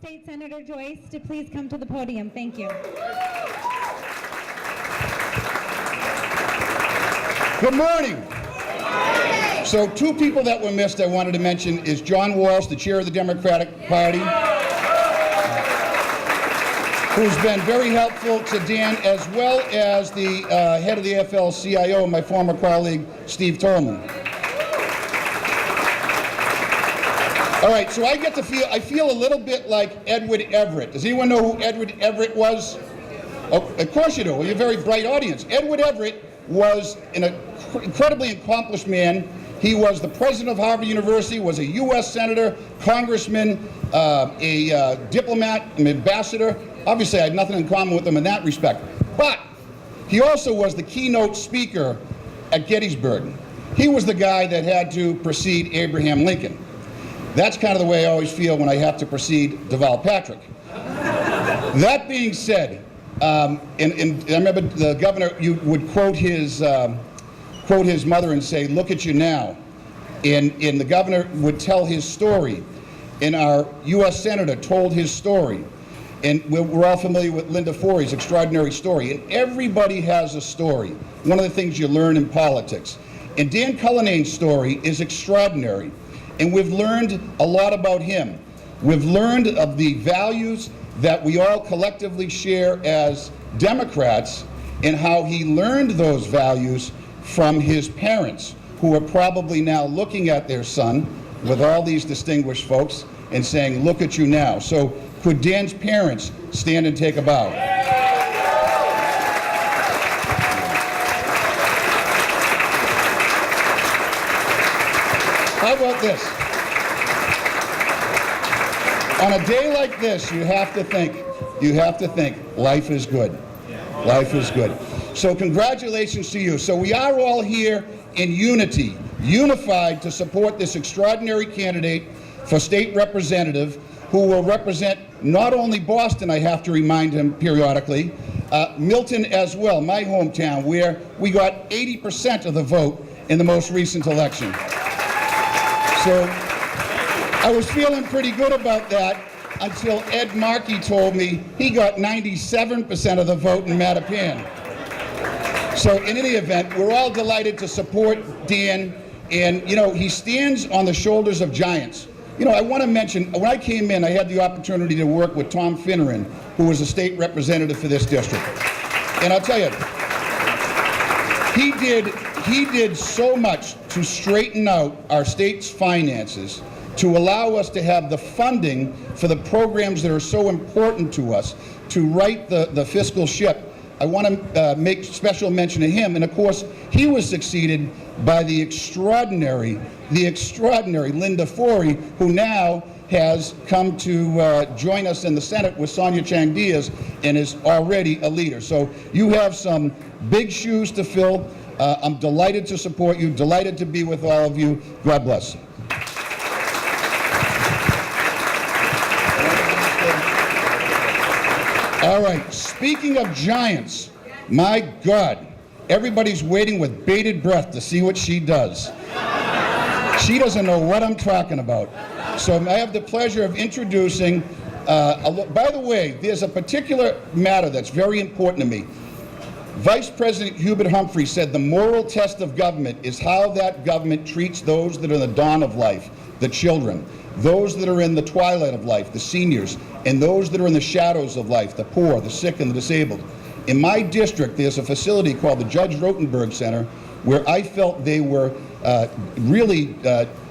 State Senator Joyce to please come to the podium. Thank you. Good morning. So two people that were missed I wanted to mention is John Walsh, the chair of the Democratic Party, who's been very helpful to Dan, as well as the head of the AFL-CIO, my former colleague, Steve Tolman. All right, so I feel a little bit like Edward Everett. Does anyone know who Edward Everett was? Oh, of course you do. Well, you're a very bright audience. Edward Everett was an incredibly accomplished man. He was the president of Harvard University, was a U.S. senator, congressman, a diplomat, an ambassador. Obviously, I had nothing in common with him in that respect. But he also was the keynote speaker at Gettysburg. He was the guy that had to precede Abraham Lincoln. That's kind of the way I always feel when I have to precede Deval Patrick. That being said, and I remember the governor, you would quote his mother and say, "Look at you now." And the governor would tell his story. And our U.S. senator told his story. And we're all familiar with Linda Forey's extraordinary story. And everybody has a story. One of the things you learn in politics. And Dan Cullinane's story is extraordinary. And we've learned a lot about him. We've learned of the values that we all collectively share as Democrats and how he learned those values from his parents, who are probably now looking at their son with all these distinguished folks and saying, "Look at you now." So could Dan's parents stand and take a bow? How about this? On a day like this, you have to think, life is good. Life is good. So congratulations to you. So we are all here in unity, unified to support this extraordinary candidate for state representative who will represent not only Boston, I have to remind him periodically, Milton as well, my hometown, where we got 80% of the vote in the most recent election. So I was feeling pretty good about that until Ed Markey told me he got 97% of the vote in Mattapan. So in any event, we're all delighted to support Dan, and you know, he stands on the shoulders of giants. You know, I want to mention, when I came in, I had the opportunity to work with Tom Finneran, who was a state representative for this district. And I'll tell you, he did so much to straighten out our state's finances, to allow us to have the funding for the programs that are so important to us, to right the fiscal ship. I want to make special mention of him. And of course, he was succeeded by the extraordinary Linda Forey, who now has come to join us in the Senate with Sonia Chang Diaz and is already a leader. So you have some big shoes to fill. I'm delighted to support you, delighted to be with all of you. God bless. All right, speaking of giants, my God, everybody's waiting with bated breath to see what she does. She doesn't know what I'm talking about. So I have the pleasure of introducing, by the way, there's a particular matter that's very important to me. Vice President Hubert Humphrey said the moral test of government is how that government treats those that are in the dawn of life, the children, those that are in the twilight of life, the seniors, and those that are in the shadows of life, the poor, the sick, and the disabled. In my district, there's a facility called the Judge Rotenberg Center where I felt they were really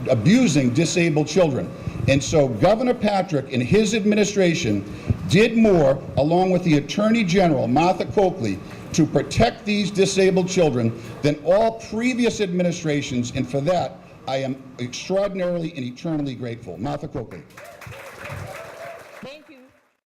abusing disabled children. And so Governor Patrick and his administration did more, along with the Attorney General, Martha Coakley, to protect these disabled children than all previous administrations, and for that, I am extraordinarily and eternally grateful. Martha Coakley.